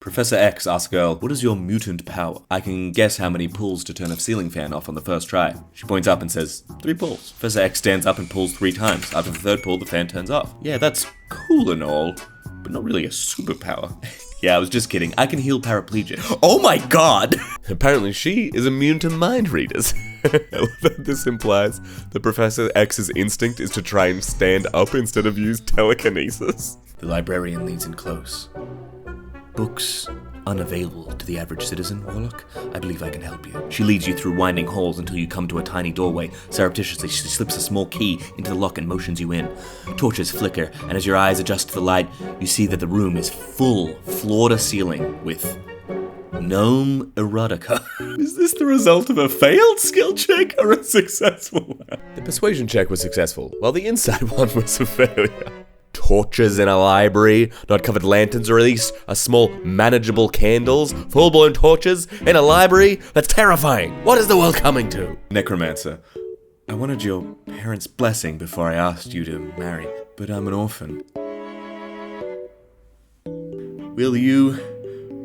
Professor X asks a girl, what is your mutant power? I can guess how many pulls to turn a ceiling fan off on the first try. She points up and says, 3 pulls. Professor X stands up and pulls 3 times. After the 3rd pull, the fan turns off. Yeah, that's cool and all, but not really a superpower. Yeah, I was just kidding. I can heal paraplegic. Oh my god! Apparently she is immune to mind readers. I love that this implies that Professor X's instinct is to try and stand up instead of use telekinesis. The librarian leans in close. Books unavailable to the average citizen, Warlock? I believe I can help you. She leads you through winding halls until you come to a tiny doorway. Surreptitiously, she slips a small key into the lock and motions you in. Torches flicker, and as your eyes adjust to the light, you see that the room is full, floor-to-ceiling, with gnome erotica. Is this the result of a failed skill check or a successful one? The persuasion check was successful, while the inside one was a failure. Torches in a library, not covered lanterns or at least a small manageable candles, full-blown torches in a library? That's terrifying. What is the world coming to? Necromancer, I wanted your parents' blessing before I asked you to marry, but I'm an orphan. Will you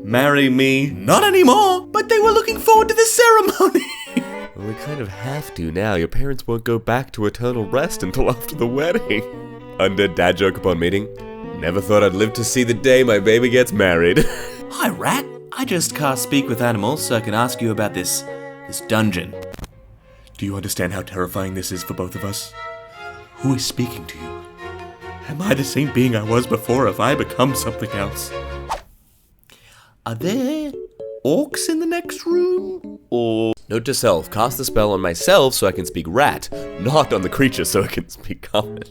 marry me? Not anymore, but they were looking forward to the ceremony. Well, we kind of have to now. Your parents won't go back to eternal rest until after the wedding. Undead dad joke upon meeting. Never thought I'd live to see the day my baby gets married. Hi, Rat. I just cast Speak with Animals so I can ask you about this dungeon. Do you understand how terrifying this is for both of us? Who is speaking to you? Am I the same being I was before? Have I become something else? Are there orcs in the next room? Or... Note to self, cast the spell on myself so I can speak rat, not on the creature so I can speak common.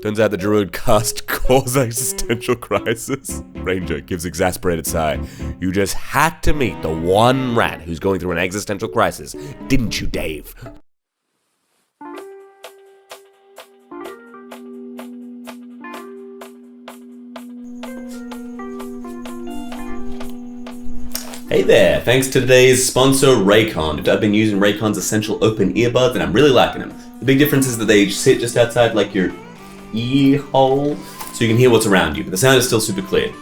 Turns out the Druid cast cause existential crisis. Ranger gives exasperated sigh. You just had to meet the one rat who's going through an existential crisis, didn't you, Dave? Hey there, thanks to today's sponsor Raycon. I've been using Raycon's Essential Open Earbuds and I'm really liking them. The big difference is that they sit just outside like your ear hole, so you can hear what's around you, but the sound is still super clear.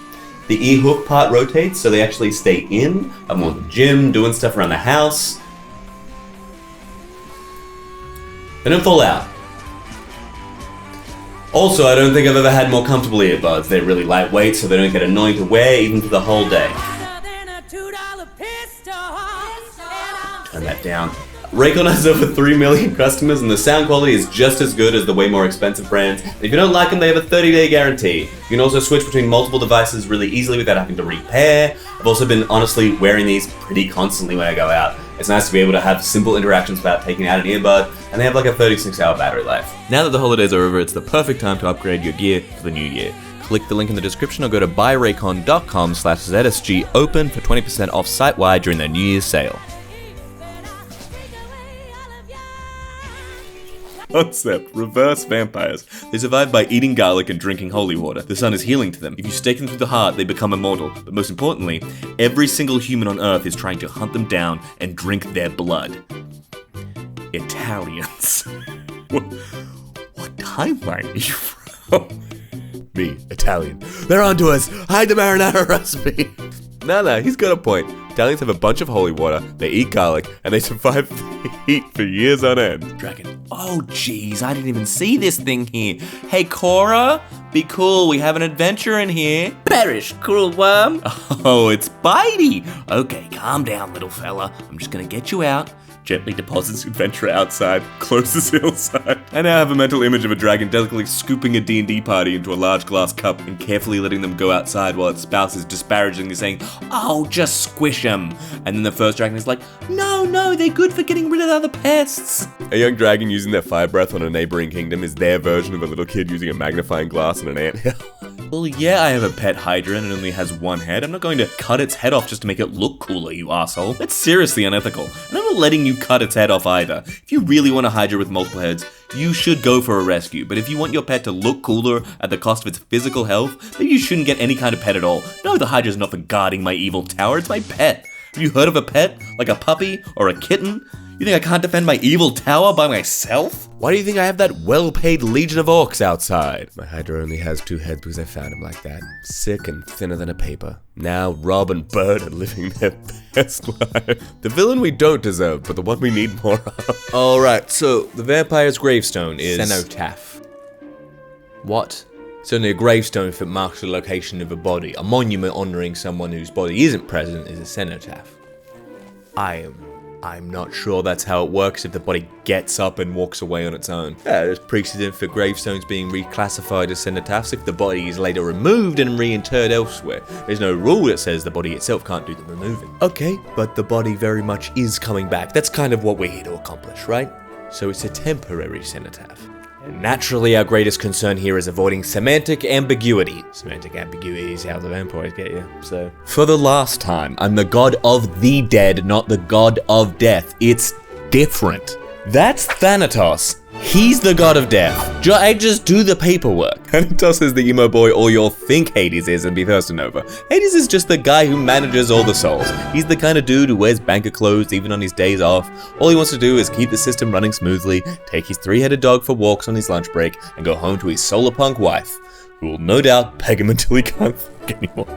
The ear hook part rotates, so they actually stay in. I'm on the gym, doing stuff around the house. They don't fall out. Also, I don't think I've ever had more comfortable earbuds. They're really lightweight, so they don't get annoying to wear even for the whole day. Turn that down. Raycon has over 3 million customers and the sound quality is just as good as the way more expensive brands. If you don't like them, they have a 30-day guarantee. You can also switch between multiple devices really easily without having to repair. I've also been honestly wearing these pretty constantly when I go out. It's nice to be able to have simple interactions without taking out an earbud, and they have like a 36-hour battery life. Now that the holidays are over, it's the perfect time to upgrade your gear for the new year. Click the link in the description or go to buyraycon.com/ZSGopen for 20% off site-wide during their New Year's sale. Concept, reverse vampires. They survive by eating garlic and drinking holy water. The sun is healing to them. If you stake them through the heart, they become immortal. But most importantly, every single human on Earth is trying to hunt them down and drink their blood. Italians. What timeline are you from? Me, Italian. They're onto us! Hide the marinara recipe! Nah, he's got a point. Italians have a bunch of holy water, they eat garlic, and they survive the heat for years on end. Dragon. Oh jeez, I didn't even see this thing here. Hey Cora, be cool, we have an adventure in here. Perish, cruel worm. Oh, it's Bitey. Okay, calm down, little fella. I'm just gonna get you out. Gently deposits adventurer outside, closes hillside. I now have a mental image of a dragon delicately scooping a D&D party into a large glass cup and carefully letting them go outside while its spouse is disparagingly saying, oh, just squish them. And then the first dragon is like, no, they're good for getting rid of other pests. A young dragon using their fire breath on a neighboring kingdom is their version of a little kid using a magnifying glass in an anthill. Well, yeah, I have a pet hydra and it only has one head. I'm not going to cut its head off just to make it look cooler, you asshole. That's seriously unethical. And I'm not letting you cut its head off either. If you really want a hydra with multiple heads, you should go for a rescue. But if you want your pet to look cooler at the cost of its physical health, then you shouldn't get any kind of pet at all. No, the hydra's not for guarding my evil tower, it's my pet. Have you heard of a pet? Like a puppy or a kitten? You think I can't defend my evil tower by myself? Why do you think I have that well-paid legion of orcs outside? My hydra only has 2 heads because I found him like that. Sick and thinner than a paper. Now Rob and Bird are living their best life. The villain we don't deserve, but the one we need more of. Alright, so the vampire's gravestone is... Cenotaph. What? It's only a gravestone if it marks the location of a body. A monument honoring someone whose body isn't present is a cenotaph. I'm not sure that's how it works if the body gets up and walks away on its own. Yeah, there's precedent for gravestones being reclassified as cenotaphs if the body is later removed and reinterred elsewhere. There's no rule that says the body itself can't do the removing. Okay, but the body very much is coming back. That's kind of what we're here to accomplish, right? So it's a temporary cenotaph. Naturally, our greatest concern here is avoiding semantic ambiguity. Semantic ambiguity is how the vampires get you, so... For the last time, I'm the god of the dead, not the god of death. It's different. That's Thanatos. He's the god of death. I just do the paperwork. Thanatos is the emo boy all you'll think Hades is and be thirsting over. Hades is just the guy who manages all the souls. He's the kind of dude who wears banker clothes even on his days off. All he wants to do is keep the system running smoothly, take his 3-headed dog for walks on his lunch break, and go home to his solar punk wife, who will no doubt peg him until he can't think anymore.